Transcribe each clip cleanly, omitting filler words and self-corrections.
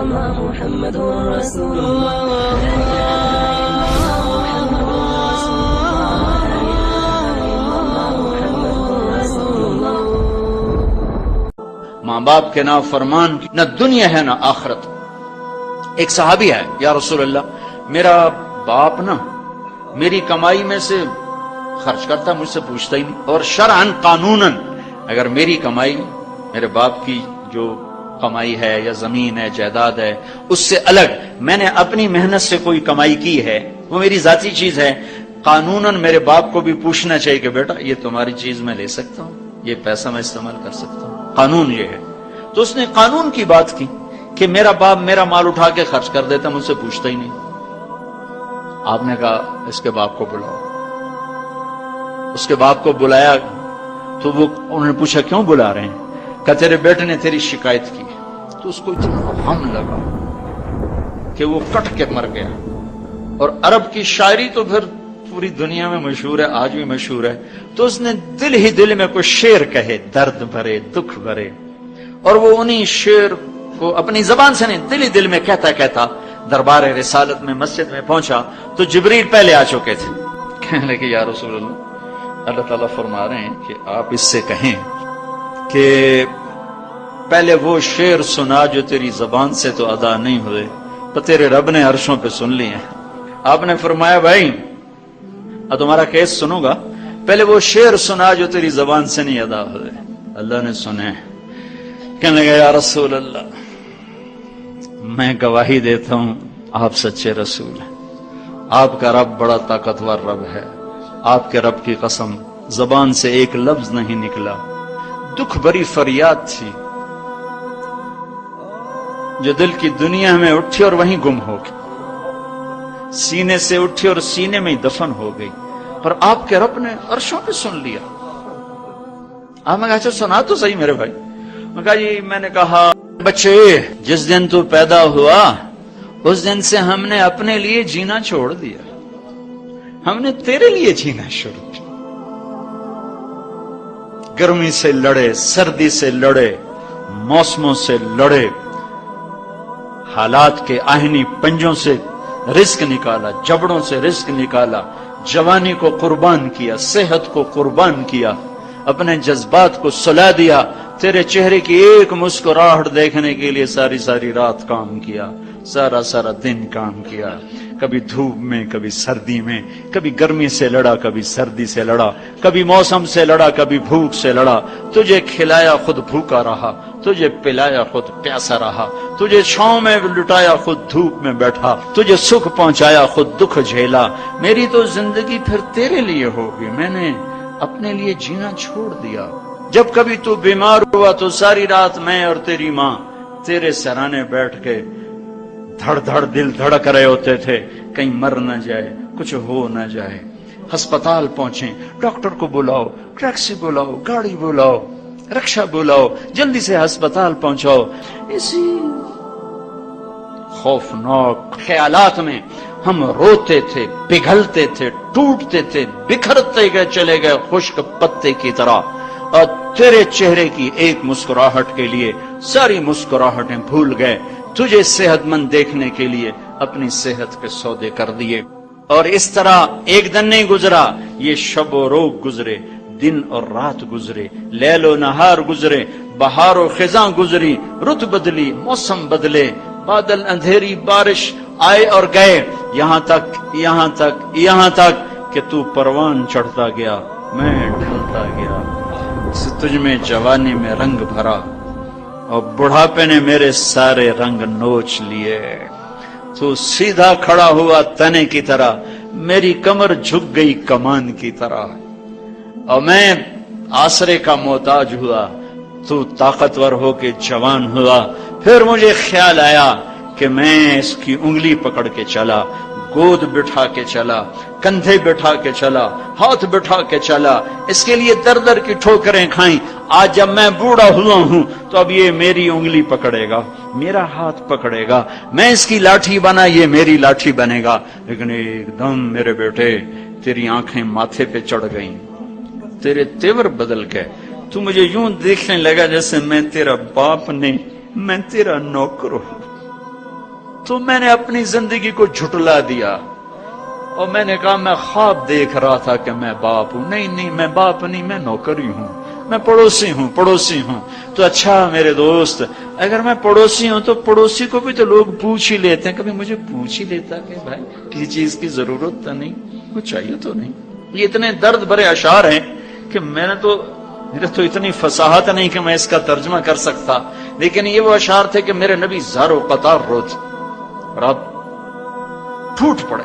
محمد رسول اللہ ماں باپ کے نافرمان نہ دنیا ہے نہ آخرت۔ ایک صحابی ہے، یا رسول اللہ میرا باپ نا میری کمائی میں سے خرچ کرتا، مجھ سے پوچھتا ہی نہیں، اور شرعاً قانوناً اگر میری کمائی میرے باپ کی جو کمائی ہے یا زمین ہے جائیداد ہے اس سے الگ میں نے اپنی محنت سے کوئی کمائی کی ہے، وہ میری ذاتی چیز ہے، قانوناً میرے باپ کو بھی پوچھنا چاہیے کہ بیٹا یہ تمہاری چیز میں لے سکتا ہوں، یہ پیسہ میں استعمال کر سکتا ہوں، قانون یہ ہے۔ تو اس نے قانون کی بات کی کہ میرا باپ میرا مال اٹھا کے خرچ کر دیتا، مجھ سے پوچھتا ہی نہیں۔ آپ نے کہا اس کے باپ کو بلاؤ۔ اس کے باپ کو بلایا تو وہ انہوں نے پوچھا کیوں بلا رہے ہیں؟ کہ تیرے بیٹے نے تیری شکایت کی۔ تو اس کو اتنا غم لگا کہ وہ کٹ کے مر گیا۔ اور عرب کی شاعری تو پھر پوری دنیا میں مشہور ہے، آج بھی مشہور ہے۔ تو اس نے دل ہی دل میں کوئی شعر کہے، درد بھرے دکھ بھرے، اور وہ انہی شعر کو اپنی زبان سے نہیں دل ہی دل میں کہتا کہتا دربار رسالت میں مسجد میں پہنچا تو جبریل پہلے آ چکے تھے۔ کہنے لگے یا رسول اللہ، اللہ تعالیٰ فرما رہے ہیں کہ آپ اس سے کہیں کہ پہلے وہ شعر سنا جو تیری زبان سے تو ادا نہیں ہوئے، تو تیرے رب نے عرشوں پہ سن لیے ہیں۔ آپ نے فرمایا بھائی اب تمہارا کیس سنوں گا، پہلے وہ شعر سنا جو تیری زبان سے نہیں ادا ہوئے۔ اللہ نے سنے۔ کہنے لگا یا رسول اللہ میں گواہی دیتا ہوں آپ سچے رسول ہیں، آپ کا رب بڑا طاقتور رب ہے، آپ کے رب کی قسم زبان سے ایک لفظ نہیں نکلا، دکھ بھری فریاد تھی جو دل کی دنیا میں اٹھی اور وہیں گم ہو گئی، سینے سے اٹھی اور سینے میں ہی دفن ہو گئی، اور آپ کے رب نے عرشوں پہ سن لیا۔ آپ نے کہا اچھا سنا تو صحیح میرے بھائی۔ میں کہا جی میں نے کہا بچے جس دن تو پیدا ہوا اس دن سے ہم نے اپنے لیے جینا چھوڑ دیا، ہم نے تیرے لیے جینا شروع کیا۔ گرمی سے لڑے، سردی سے لڑے، موسموں سے لڑے، حالات کے آہنی پنجوں سے رزق نکالا، جبڑوں سے رزق نکالا، جوانی کو قربان کیا، صحت کو قربان کیا، اپنے جذبات کو سلا دیا، تیرے چہرے کی ایک مسکراہٹ دیکھنے کے لیے ساری ساری رات کام کیا، سارا سارا دن کام کیا، کبھی دھوپ میں کبھی سردی میں، کبھی گرمی سے لڑا کبھی سردی سے لڑا، کبھی موسم سے لڑا کبھی بھوک سے لڑا، تجھے کھلایا خود بھوکا رہا، تجھے پلایا خود پیاسا رہا، تجھے چھاؤں میں لٹایا خود دھوپ میں بیٹھا، تجھے سکھ پہنچایا خود دکھ جھیلا۔ میری تو زندگی پھر تیرے لیے ہوگی، میں نے اپنے لیے جینا چھوڑ دیا۔ جب کبھی تو بیمار ہوا تو ساری رات میں اور تیری ماں تیرے سرانے بیٹھ کے دھڑ دھڑ دل دھڑک رہے ہوتے تھے، کہیں مر نہ جائے، کچھ ہو نہ جائے۔ ہسپتال پہنچے، ڈاکٹر کو بلاؤ، ٹیکسی بلاؤ، گاڑی بلاؤ، رکشا بلاؤ، جلدی سے ہسپتال پہنچاؤ۔ اسی خوفناک خیالات میں ہم روتے تھے، پگھلتے تھے، ٹوٹتے تھے، بکھرتے گئے چلے گئے خشک پتے کی طرح، اور تیرے چہرے کی ایک مسکراہٹ کے لیے ساری مسکراہٹیں بھول گئے، تجھے صحت مند دیکھنے کے لیے اپنی صحت کے سودے کر دیے۔ اور اس طرح ایک دن نہیں گزرا، یہ شب و روز گزرے، دن اور رات گزرے، لیل و نہار گزرے، بہار و خزاں گزری، رت بدلی، موسم بدلے، بادل اندھیری بارش آئے اور گئے، یہاں تک کہ تو پروان چڑھتا گیا، میں ڈھلتا گیا، تجھ میں جوانی میں رنگ بھرا اور بڑھاپے نے میرے سارے رنگ نوچ لیے۔ تو سیدھا کھڑا ہوا تنے کی طرح، میری کمر جھک گئی کمان کی طرح، اور میں آسرے کا محتاج ہوا، تو طاقتور ہو کے جوان ہوا۔ پھر مجھے خیال آیا کہ میں اس کی انگلی پکڑ کے چلا، گود بٹھا کے چلا، کندھے بٹھا کے چلا، ہاتھ بٹھا کے چلا، اس کے لیے در در کی ٹھوکریں کھائیں۔ آج جب میں بوڑھا ہوا ہوں تو اب یہ میری انگلی پکڑے گا، میرا ہاتھ پکڑے گا، میں اس کی لاٹھی بنا، یہ میری لاٹھی بنے گا۔ لیکن ایک دم میرے بیٹے تیری آنکھیں ماتھے پہ چڑھ گئیں، تیرے تیور بدل گئے، تو مجھے یوں دیکھنے لگا جیسے میں تیرا باپ نہیں، میں تیرا نوکر ہوں. تو میں نے اپنی زندگی کو جھٹلا دیا اور میں نے کہا میں خواب دیکھ رہا تھا کہ میں باپ ہوں. نہیں میں باپ نہیں، میں نوکر ہی ہوں، میں پڑوسی ہوں. تو اچھا میرے دوست، اگر میں پڑوسی ہوں تو پڑوسی کو بھی تو لوگ پوچھ ہی لیتے ہیں. کبھی مجھے پوچھ ہی لیتا کہ بھائی کسی چیز کی ضرورت تو نہیں، کچھ چاہیے تو نہیں. یہ اتنے درد بھرے اشعار ہیں کہ میرے تو اتنی فصاحت نہیں کہ میں اس کا ترجمہ کر سکتا، لیکن یہ وہ اشعار تھے کہ میرے نبی زار و قطار روز اور آپ پھوٹ پڑے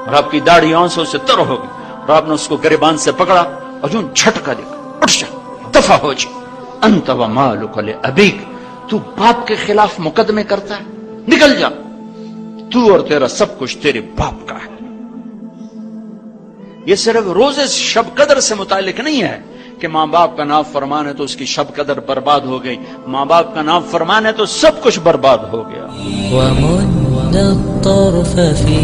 اور آپ کی داڑھی آنسوں سے تر ہو گئی اور آپ نے اس کو گریبان سے پکڑا اور یوں جھٹکا دے کر اٹھ جا، دفع ہو جا. انت و مالک لابیک، تو باپ کے خلاف مقدمے کرتا ہے، نکل جا، تو اور تیرا سب کچھ تیرے باپ کا ہے. یہ صرف روزے شب قدر سے متعلق نہیں ہے کہ ماں باپ کا نام فرمان ہے تو اس کی شب قدر برباد ہو گئی. ماں باپ کا نام فرمان ہے تو سب کچھ برباد ہو گیا. ومد الطرف في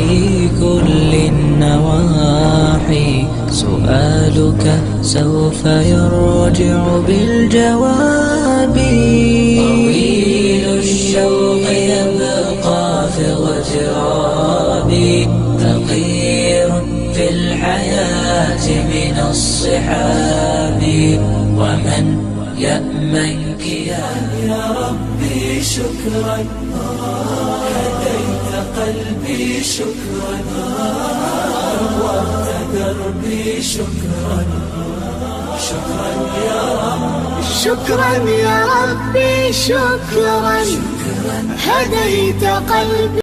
كل النواحي سؤالك سوف يرجع بالجواب. طويل الشوق يبقى في اغترابي فقير في الحياة من الصحاب. ومن يأمنك يا ربي شكرا هديت قلبي شكرا نورت دربي شكرا يا رب شكرا يا ربي شكرا هديت قلبي